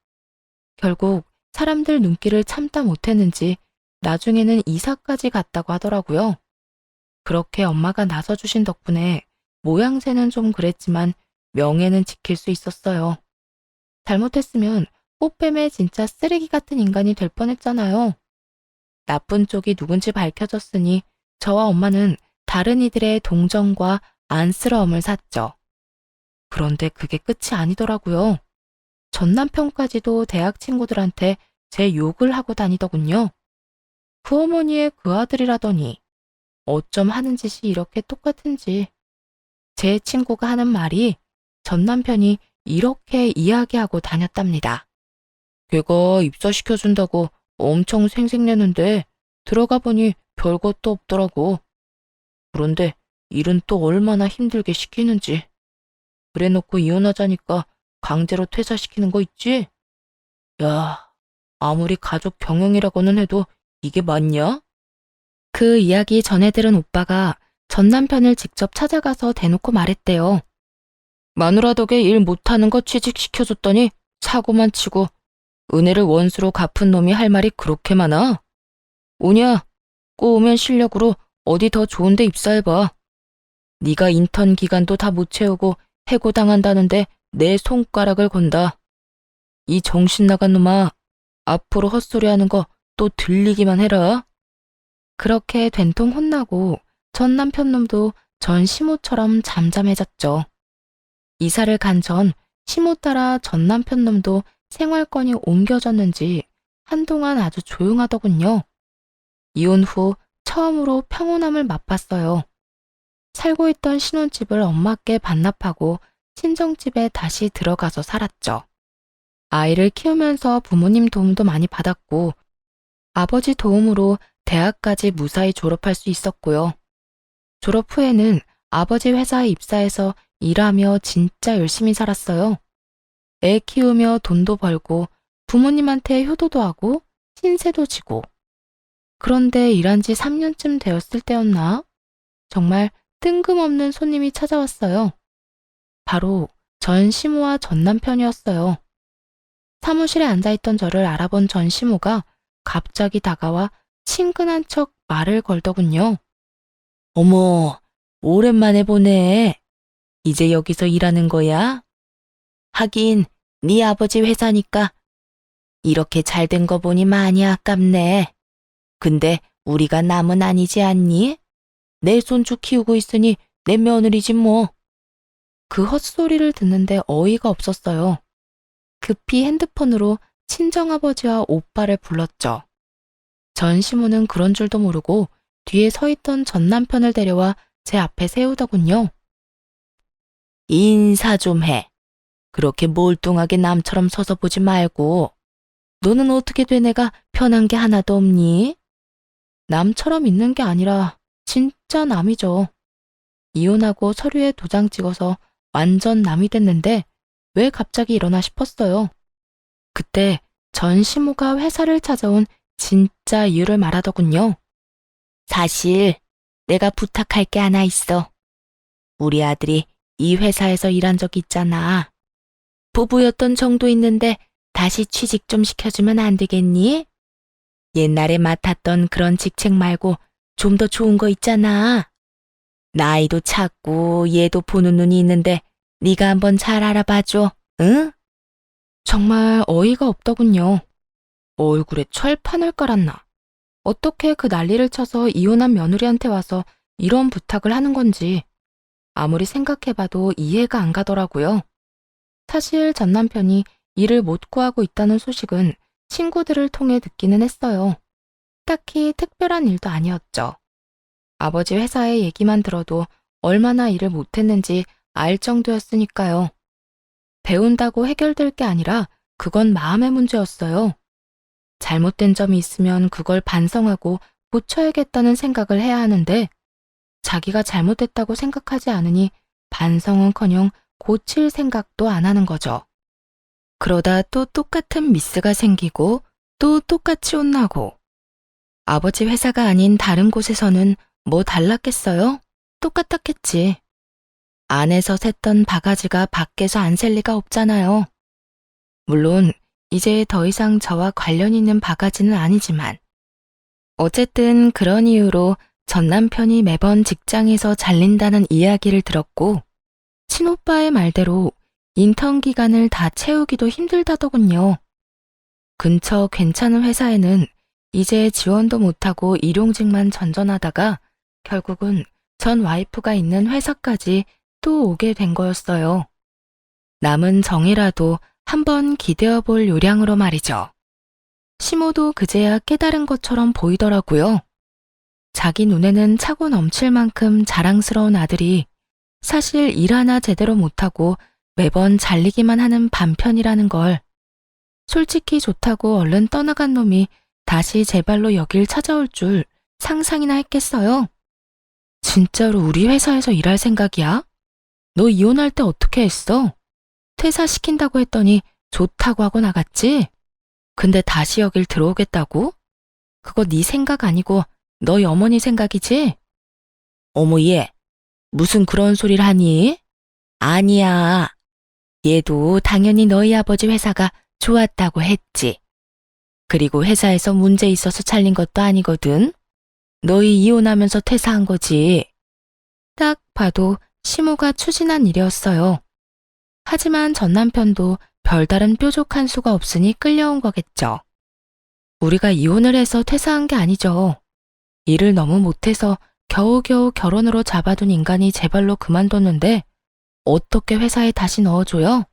결국 사람들 눈길을 참다 못했는지 나중에는 이사까지 갔다고 하더라고요. 그렇게 엄마가 나서주신 덕분에 모양새는 좀 그랬지만 명예는 지킬 수 있었어요. 잘못했으면 꽃뱀의 진짜 쓰레기 같은 인간이 될 뻔했잖아요. 나쁜 쪽이 누군지 밝혀졌으니 저와 엄마는 다른 이들의 동정과 안쓰러움을 샀죠. 그런데 그게 끝이 아니더라고요. 전 남편까지도 대학 친구들한테 제 욕을 하고 다니더군요. 그 어머니의 그 아들이라더니 어쩜 하는 짓이 이렇게 똑같은지. 제 친구가 하는 말이 전 남편이 이렇게 이야기하고 다녔답니다. 걔가 입사시켜준다고 엄청 생색내는데 들어가 보니 별것도 없더라고. 그런데 일은 또 얼마나 힘들게 시키는지. 그래놓고 이혼하자니까 강제로 퇴사시키는 거 있지? 야, 아무리 가족 경영이라고는 해도 이게 맞냐? 그 이야기 전해 들은 오빠가 전 남편을 직접 찾아가서 대놓고 말했대요. 마누라 덕에 일 못하는 거 취직시켜줬더니 사고만 치고 은혜를 원수로 갚은 놈이 할 말이 그렇게 많아? 오냐, 꼬우면 실력으로 어디 더 좋은 데 입사해봐. 네가 인턴 기간도 다 못 채우고 해고당한다는데 내 손가락을 건다. 이 정신 나간 놈아, 앞으로 헛소리하는 거 또 들리기만 해라. 그렇게 된통 혼나고 전 남편 놈도 전 시모처럼 잠잠해졌죠. 이사를 간 전 시모 따라 전 남편 놈도 생활권이 옮겨졌는지 한동안 아주 조용하더군요. 이혼 후 처음으로 평온함을 맛봤어요. 살고 있던 신혼집을 엄마께 반납하고 친정집에 다시 들어가서 살았죠. 아이를 키우면서 부모님 도움도 많이 받았고 아버지 도움으로 대학까지 무사히 졸업할 수 있었고요. 졸업 후에는 아버지 회사에 입사해서 일하며 진짜 열심히 살았어요. 애 키우며 돈도 벌고 부모님한테 효도도 하고 신세도 지고. 그런데 일한 지 3년쯤 되었을 때였나? 정말 뜬금없는 손님이 찾아왔어요. 바로 전 시모와 전 남편이었어요. 사무실에 앉아있던 저를 알아본 전 시모가 갑자기 다가와 친근한 척 말을 걸더군요. 어머, 오랜만에 보네. 이제 여기서 일하는 거야? 하긴 네 아버지 회사니까 이렇게 잘 된 거 보니 많이 아깝네. 근데 우리가 남은 아니지 않니? 내 손주 키우고 있으니 내 며느리지 뭐. 그 헛소리를 듣는데 어이가 없었어요. 급히 핸드폰으로 친정아버지와 오빠를 불렀죠. 전 시모는 그런 줄도 모르고 뒤에 서 있던 전 남편을 데려와 제 앞에 세우더군요. 인사 좀 해. 그렇게 몰뚱하게 남처럼 서서 보지 말고. 너는 어떻게 된 애가 편한 게 하나도 없니? 남처럼 있는 게 아니라 진짜 남이죠. 이혼하고 서류에 도장 찍어서 완전 남이 됐는데 왜 갑자기 이러나 싶었어요. 그때 전 시모가 회사를 찾아온 진짜 이유를 말하더군요. 사실 내가 부탁할 게 하나 있어. 우리 아들이 이 회사에서 일한 적 있잖아. 부부였던 정도 있는데 다시 취직 좀 시켜주면 안 되겠니? 옛날에 맡았던 그런 직책 말고 좀 더 좋은 거 있잖아. 나이도 작고 얘도 보는 눈이 있는데 네가 한번 잘 알아봐줘, 응? 정말 어이가 없더군요. 얼굴에 철판을 깔았나. 어떻게 그 난리를 쳐서 이혼한 며느리한테 와서 이런 부탁을 하는 건지 아무리 생각해봐도 이해가 안 가더라고요. 사실 전 남편이 일을 못 구하고 있다는 소식은 친구들을 통해 듣기는 했어요. 딱히 특별한 일도 아니었죠. 아버지 회사의 얘기만 들어도 얼마나 일을 못했는지 알 정도였으니까요. 배운다고 해결될 게 아니라 그건 마음의 문제였어요. 잘못된 점이 있으면 그걸 반성하고 고쳐야겠다는 생각을 해야 하는데 자기가 잘못했다고 생각하지 않으니 반성은커녕 고칠 생각도 안 하는 거죠. 그러다 또 똑같은 미스가 생기고 또 똑같이 혼나고 아버지 회사가 아닌 다른 곳에서는 뭐 달랐겠어요? 똑같았겠지. 안에서 샜던 바가지가 밖에서 안 셀 리가 없잖아요. 물론 이제 더 이상 저와 관련 있는 바가지는 아니지만 어쨌든 그런 이유로 전 남편이 매번 직장에서 잘린다는 이야기를 들었고 친오빠의 말대로 인턴 기간을 다 채우기도 힘들다더군요. 근처 괜찮은 회사에는 이제 지원도 못하고 일용직만 전전하다가 결국은 전 와이프가 있는 회사까지 또 오게 된 거였어요. 남은 정이라도 한번 기대어 볼 요량으로 말이죠. 시모도 그제야 깨달은 것처럼 보이더라고요. 자기 눈에는 차고 넘칠 만큼 자랑스러운 아들이 사실 일 하나 제대로 못하고 매번 잘리기만 하는 반편이라는 걸. 솔직히 좋다고 얼른 떠나간 놈이 다시 제 발로 여길 찾아올 줄 상상이나 했겠어요? 진짜로 우리 회사에서 일할 생각이야? 너 이혼할 때 어떻게 했어? 퇴사시킨다고 했더니 좋다고 하고 나갔지? 근데 다시 여길 들어오겠다고? 그거 네 생각 아니고 너희 어머니 생각이지? 어머 얘, 무슨 그런 소리를 하니? 아니야. 얘도 당연히 너희 아버지 회사가 좋았다고 했지. 그리고 회사에서 문제 있어서 잘린 것도 아니거든. 너희 이혼하면서 퇴사한 거지. 딱 봐도 시모가 추진한 일이었어요. 하지만 전 남편도 별다른 뾰족한 수가 없으니 끌려온 거겠죠. 우리가 이혼을 해서 퇴사한 게 아니죠. 일을 너무 못해서 겨우겨우 결혼으로 잡아둔 인간이 제 발로 그만뒀는데 어떻게 회사에 다시 넣어줘요?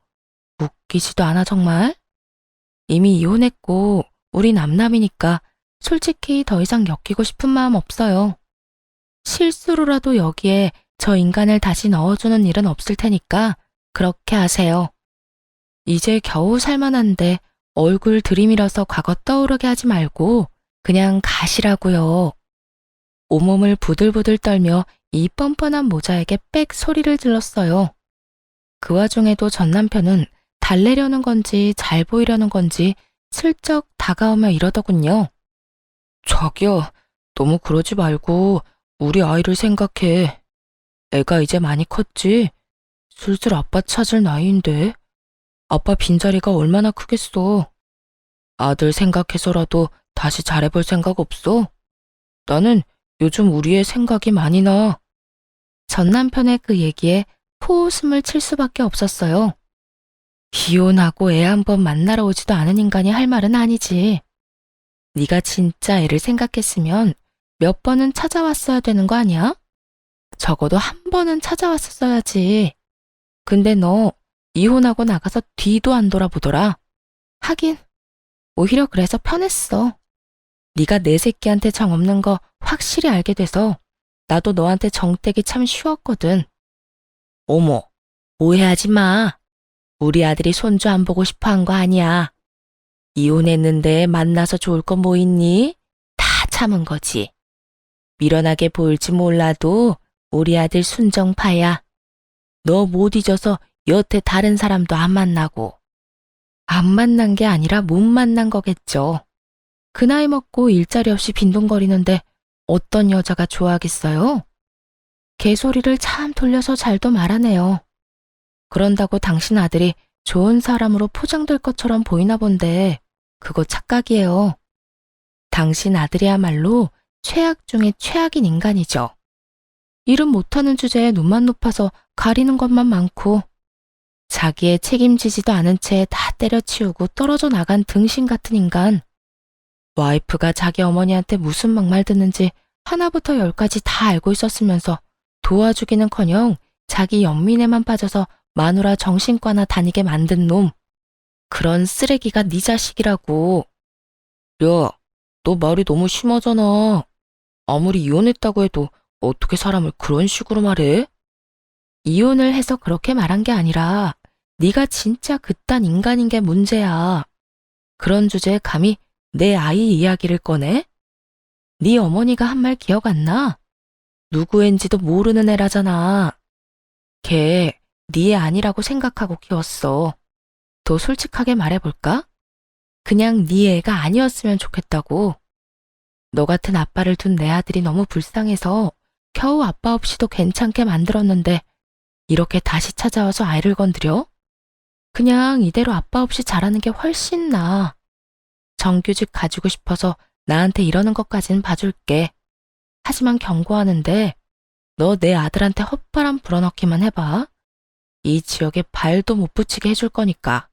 웃기지도 않아 정말? 이미 이혼했고 우리 남남이니까 솔직히 더 이상 엮이고 싶은 마음 없어요. 실수로라도 여기에 저 인간을 다시 넣어주는 일은 없을 테니까 그렇게 하세요. 이제 겨우 살만한데 얼굴 들이밀어서 과거 떠오르게 하지 말고 그냥 가시라고요. 온몸을 부들부들 떨며 이 뻔뻔한 모자에게 빽 소리를 질렀어요. 그 와중에도 전 남편은 달래려는 건지 잘 보이려는 건지 슬쩍 다가오며 이러더군요. 자기야, 너무 그러지 말고 우리 아이를 생각해. 애가 이제 많이 컸지? 슬슬 아빠 찾을 나이인데. 아빠 빈자리가 얼마나 크겠어. 아들 생각해서라도 다시 잘해볼 생각 없어? 나는 요즘 우리의 생각이 많이 나. 전 남편의 그 얘기에 코웃음을 칠 수밖에 없었어요. 이혼하고 애 한 번 만나러 오지도 않은 인간이 할 말은 아니지. 네가 진짜 애를 생각했으면 몇 번은 찾아왔어야 되는 거 아니야? 적어도 한 번은 찾아왔었어야지. 근데 너 이혼하고 나가서 뒤도 안 돌아보더라. 하긴 오히려 그래서 편했어. 네가 내 새끼한테 정 없는 거 확실히 알게 돼서 나도 너한테 정 떼기 참 쉬웠거든. 어머, 오해하지 마. 우리 아들이 손주 안 보고 싶어 한 거 아니야. 이혼했는데 만나서 좋을 거 뭐 있니? 다 참은 거지. 미련하게 보일지 몰라도 우리 아들 순정파야. 너 못 잊어서 여태 다른 사람도 안 만나고. 안 만난 게 아니라 못 만난 거겠죠. 그 나이 먹고 일자리 없이 빈둥거리는데 어떤 여자가 좋아하겠어요? 개소리를 참 돌려서 잘도 말하네요. 그런다고 당신 아들이 좋은 사람으로 포장될 것처럼 보이나 본데 그거 착각이에요. 당신 아들이야말로 최악 중에 최악인 인간이죠. 일은 못하는 주제에 눈만 높아서 가리는 것만 많고 자기의 책임지지도 않은 채 다 때려치우고 떨어져 나간 등신 같은 인간. 와이프가 자기 어머니한테 무슨 막말 듣는지 하나부터 열까지 다 알고 있었으면서 도와주기는커녕 자기 연민에만 빠져서 마누라 정신과나 다니게 만든 놈. 그런 쓰레기가 네 자식이라고. 야, 너 말이 너무 심하잖아. 아무리 이혼했다고 해도 어떻게 사람을 그런 식으로 말해? 이혼을 해서 그렇게 말한 게 아니라 네가 진짜 그딴 인간인 게 문제야. 그런 주제에 감히 내 아이 이야기를 꺼내? 네 어머니가 한 말 기억 안 나? 누구인지도 모르는 애라잖아. 걔 네 애 아니라고 생각하고 키웠어. 더 솔직하게 말해볼까? 그냥 네 애가 아니었으면 좋겠다고. 너 같은 아빠를 둔 내 아들이 너무 불쌍해서 겨우 아빠 없이도 괜찮게 만들었는데 이렇게 다시 찾아와서 아이를 건드려? 그냥 이대로 아빠 없이 자라는 게 훨씬 나아. 정규직 가지고 싶어서 나한테 이러는 것까진 봐줄게. 하지만 경고하는데 너 내 아들한테 헛바람 불어넣기만 해봐. 이 지역에 발도 못 붙이게 해줄 거니까.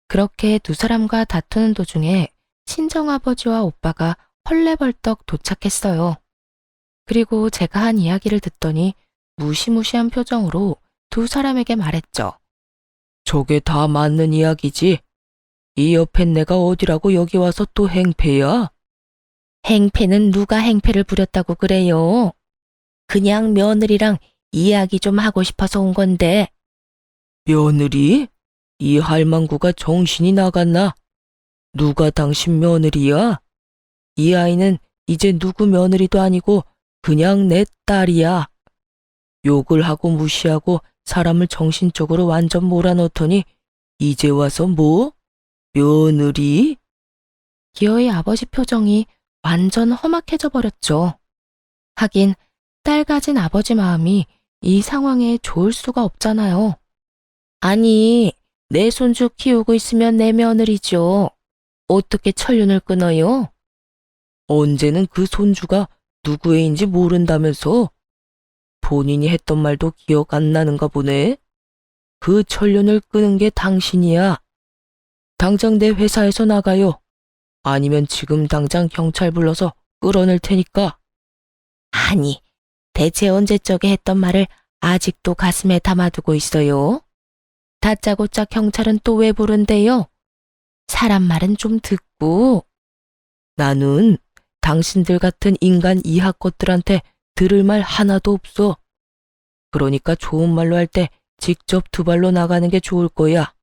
그렇게 두 사람과 다투는 도중에 친정아버지와 오빠가 헐레벌떡 도착했어요. 그리고 제가 한 이야기를 듣더니 무시무시한 표정으로 두 사람에게 말했죠. 저게 다 맞는 이야기지? 이 옆엔 내가 어디라고 여기 와서 또 행패야? 행패는 누가 행패를 부렸다고 그래요? 그냥 며느리랑 이야기 좀 하고 싶어서 온 건데. 며느리? 이 할망구가 정신이 나갔나? 누가 당신 며느리야? 이 아이는 이제 누구 며느리도 아니고 그냥 내 딸이야. 욕을 하고 무시하고 사람을 정신적으로 완전 몰아넣더니 이제 와서 뭐? 며느리? 기어의 아버지 표정이 완전 험악해져 버렸죠. 하긴 딸 가진 아버지 마음이 이 상황에 좋을 수가 없잖아요. 아니, 내 손주 키우고 있으면 내 며느리죠. 어떻게 천륜을 끊어요? 언제는 그 손주가 누구 애인지 모른다면서? 본인이 했던 말도 기억 안 나는가 보네. 그 천륜을 끄는 게 당신이야. 당장 내 회사에서 나가요. 아니면 지금 당장 경찰 불러서 끌어낼 테니까. 아니, 대체 언제적에 했던 말을 아직도 가슴에 담아두고 있어요? 다짜고짜 경찰은 또 왜 부른대요? 사람 말은 좀 듣고. 나는 당신들 같은 인간 이하 것들한테 들을 말 하나도 없어. 그러니까 좋은 말로 할 때 직접 두 발로 나가는 게 좋을 거야.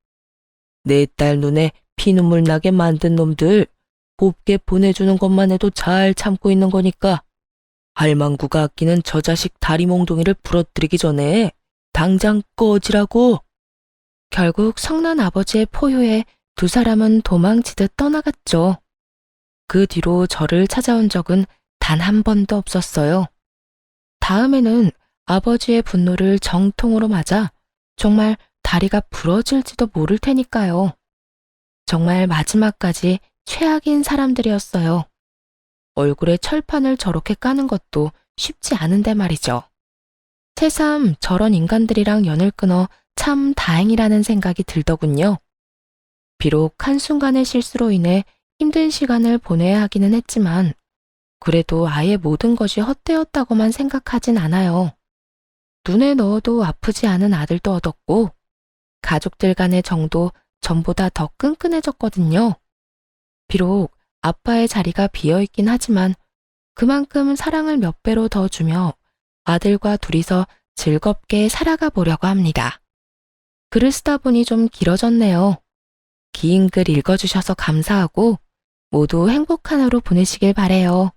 내 딸 눈에 피눈물 나게 만든 놈들 곱게 보내주는 것만 해도 잘 참고 있는 거니까 할망구가 아끼는 저 자식 다리 몽둥이를 부러뜨리기 전에 당장 꺼지라고. 결국 성난 아버지의 포효에 두 사람은 도망치듯 떠나갔죠. 그 뒤로 저를 찾아온 적은 단 한 번도 없었어요. 다음에는 아버지의 분노를 정통으로 맞아 정말 다리가 부러질지도 모를 테니까요. 정말 마지막까지 최악인 사람들이었어요. 얼굴에 철판을 저렇게 까는 것도 쉽지 않은데 말이죠. 새삼 저런 인간들이랑 연을 끊어 참 다행이라는 생각이 들더군요. 비록 한순간의 실수로 인해 힘든 시간을 보내야 하기는 했지만 그래도 아예 모든 것이 헛되었다고만 생각하진 않아요. 눈에 넣어도 아프지 않은 아들도 얻었고 가족들 간의 정도 전보다 더 끈끈해졌거든요. 비록 아빠의 자리가 비어있긴 하지만 그만큼 사랑을 몇 배로 더 주며 아들과 둘이서 즐겁게 살아가 보려고 합니다. 글을 쓰다 보니 좀 길어졌네요. 긴 글 읽어주셔서 감사하고 모두 행복한 하루 보내시길 바래요.